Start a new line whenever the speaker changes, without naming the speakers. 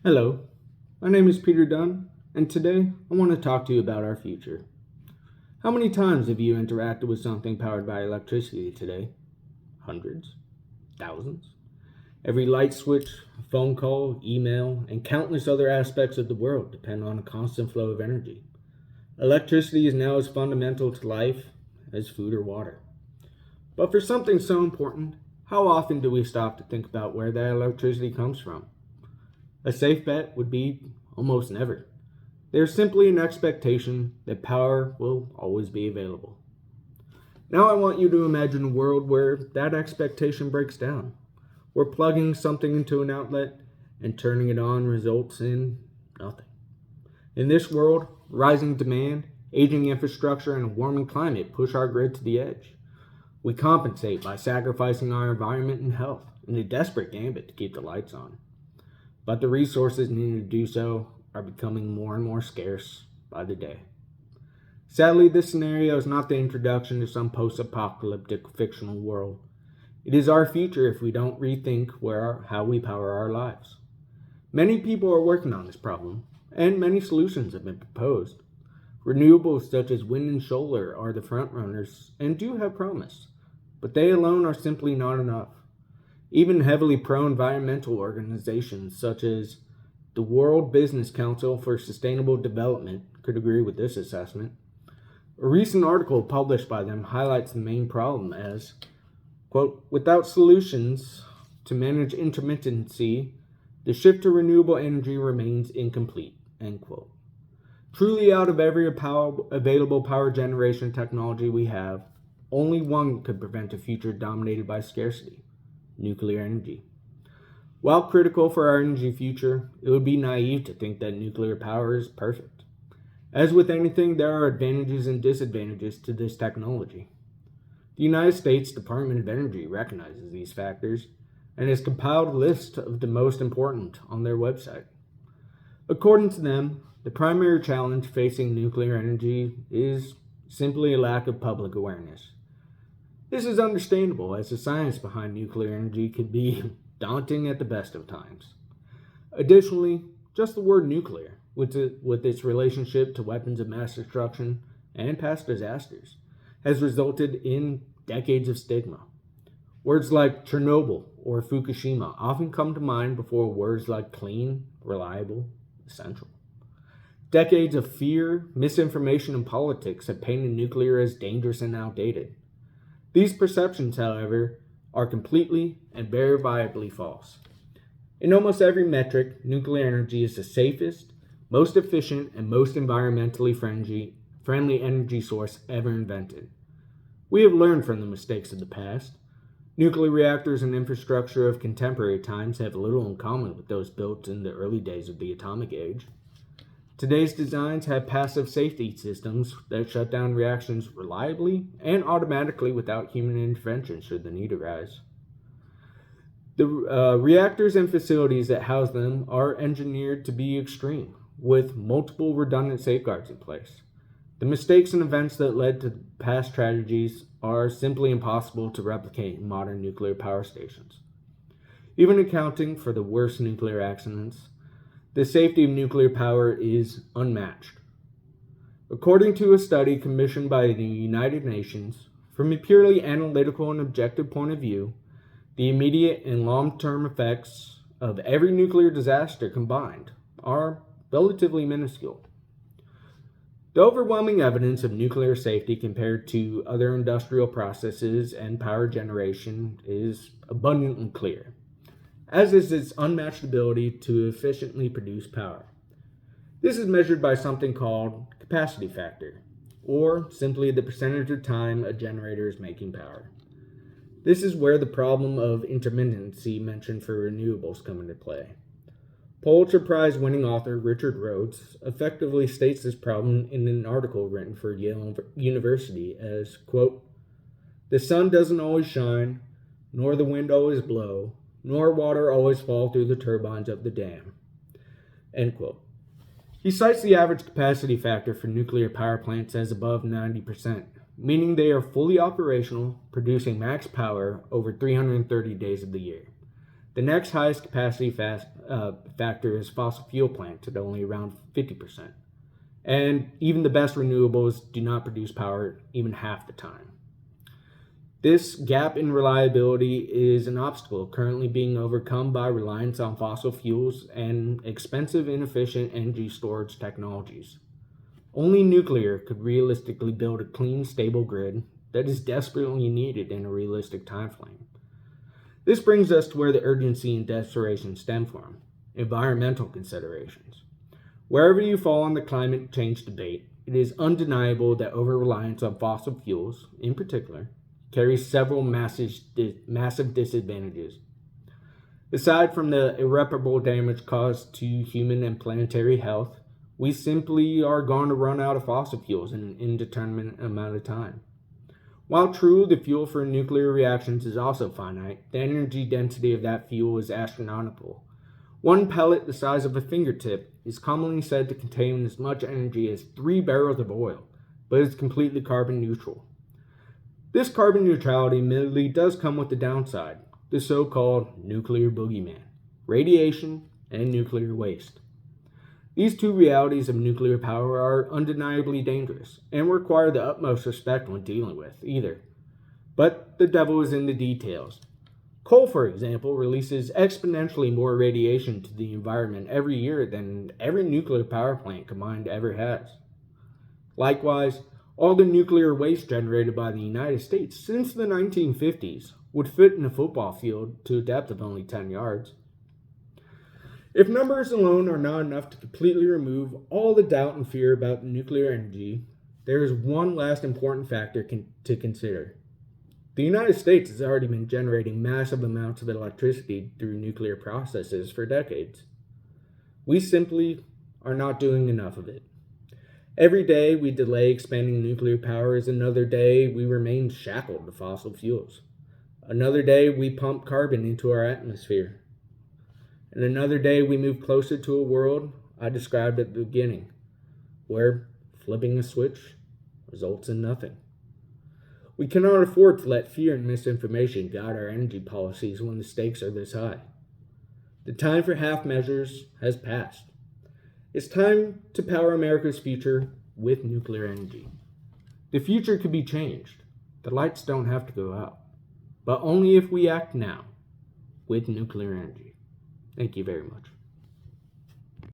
Hello, my name is Peter Dunn, and today I want to talk to you about our future. How many times have you interacted with something powered by electricity today? Hundreds? Thousands? Every light switch, phone call, email, and countless other aspects of the world depend on a constant flow of energy. Electricity is now as fundamental to life as food or water. But for something so important, how often do we stop to think about where that electricity comes from? A safe bet would be almost never. There's simply an expectation that power will always be available. Now I want you to imagine a world where that expectation breaks down, where plugging something into an outlet and turning it on results in nothing. In this world, rising demand, aging infrastructure, and a warming climate push our grid to the edge. We compensate by sacrificing our environment and health in a desperate gambit to keep the lights on. But the resources needed to do so are becoming more and more scarce by the day. Sadly, this scenario is not the introduction to some post-apocalyptic fictional world. It is our future if we don't rethink how we power our lives. Many people are working on this problem, and many solutions have been proposed. Renewables such as wind and solar are the front runners and do have promise, but they alone are simply not enough. Even heavily pro-environmental organizations such as the World Business Council for Sustainable Development could agree with this assessment. A recent article published by them highlights the main problem as, quote, without solutions to manage intermittency, the shift to renewable energy remains incomplete, end quote. Truly, out of every available power generation technology we have, only one could prevent a future dominated by scarcity: nuclear energy. While critical for our energy future, it would be naive to think that nuclear power is perfect. As with anything, there are advantages and disadvantages to this technology. The United States Department of Energy recognizes these factors and has compiled a list of the most important on their website. According to them, the primary challenge facing nuclear energy is simply a lack of public awareness. This is understandable, as the science behind nuclear energy could be daunting at the best of times. Additionally, just the word nuclear, with its relationship to weapons of mass destruction and past disasters, has resulted in decades of stigma. Words like Chernobyl or Fukushima often come to mind before words like clean, reliable, essential. Decades of fear, misinformation, and politics have painted nuclear as dangerous and outdated. These perceptions, however, are completely and verifiably false. In almost every metric, nuclear energy is the safest, most efficient, and most environmentally friendly energy source ever invented. We have learned from the mistakes of the past. Nuclear reactors and infrastructure of contemporary times have little in common with those built in the early days of the atomic age. Today's designs have passive safety systems that shut down reactions reliably and automatically without human intervention should the need arise. The reactors and facilities that house them are engineered to be extreme, with multiple redundant safeguards in place. The mistakes and events that led to past tragedies are simply impossible to replicate in modern nuclear power stations. Even accounting for the worst nuclear accidents, the safety of nuclear power is unmatched. According to a study commissioned by the United Nations, from a purely analytical and objective point of view, the immediate and long-term effects of every nuclear disaster combined are relatively minuscule. The overwhelming evidence of nuclear safety compared to other industrial processes and power generation is abundantly clear, as is its unmatched ability to efficiently produce power. This is measured by something called capacity factor, or simply the percentage of time a generator is making power. This is where the problem of intermittency mentioned for renewables come into play. Pulitzer Prize winning author Richard Rhodes effectively states this problem in an article written for Yale University as, quote, the sun doesn't always shine, nor the wind always blow, nor water always fall through the turbines of the dam, end quote. He cites the average capacity factor for nuclear power plants as above 90%, meaning they are fully operational, producing max power over 330 days of the year. The next highest capacity factor is fossil fuel plants at only around 50%. And even the best renewables do not produce power even half the time. This gap in reliability is an obstacle currently being overcome by reliance on fossil fuels and expensive, inefficient energy storage technologies. Only nuclear could realistically build a clean, stable grid that is desperately needed in a realistic time frame. This brings us to where the urgency and desperation stem from: environmental considerations. Wherever you fall on the climate change debate, it is undeniable that over-reliance on fossil fuels, in particular, carries several massive disadvantages. Aside from the irreparable damage caused to human and planetary health, we simply are going to run out of fossil fuels in an indeterminate amount of time. While true, the fuel for nuclear reactions is also finite, the energy density of that fuel is astronomical. One pellet the size of a fingertip is commonly said to contain as much energy as 3 barrels of oil, but is completely carbon neutral. This carbon neutrality admittedly does come with the downside, the so-called nuclear boogeyman, radiation and nuclear waste. These two realities of nuclear power are undeniably dangerous and require the utmost respect when dealing with either. But the devil is in the details. Coal, for example, releases exponentially more radiation to the environment every year than every nuclear power plant combined ever has. Likewise, all the nuclear waste generated by the United States since the 1950s would fit in a football field to a depth of only 10 yards. If numbers alone are not enough to completely remove all the doubt and fear about nuclear energy, there is one last important factor to consider. The United States has already been generating massive amounts of electricity through nuclear processes for decades. We simply are not doing enough of it. Every day we delay expanding nuclear power is another day we remain shackled to fossil fuels. Another day we pump carbon into our atmosphere. And another day we move closer to a world I described at the beginning, where flipping a switch results in nothing. We cannot afford to let fear and misinformation guide our energy policies when the stakes are this high. The time for half measures has passed. It's time to power America's future with nuclear energy. The future could be changed. The lights don't have to go out, but only if we act now with nuclear energy. Thank you very much.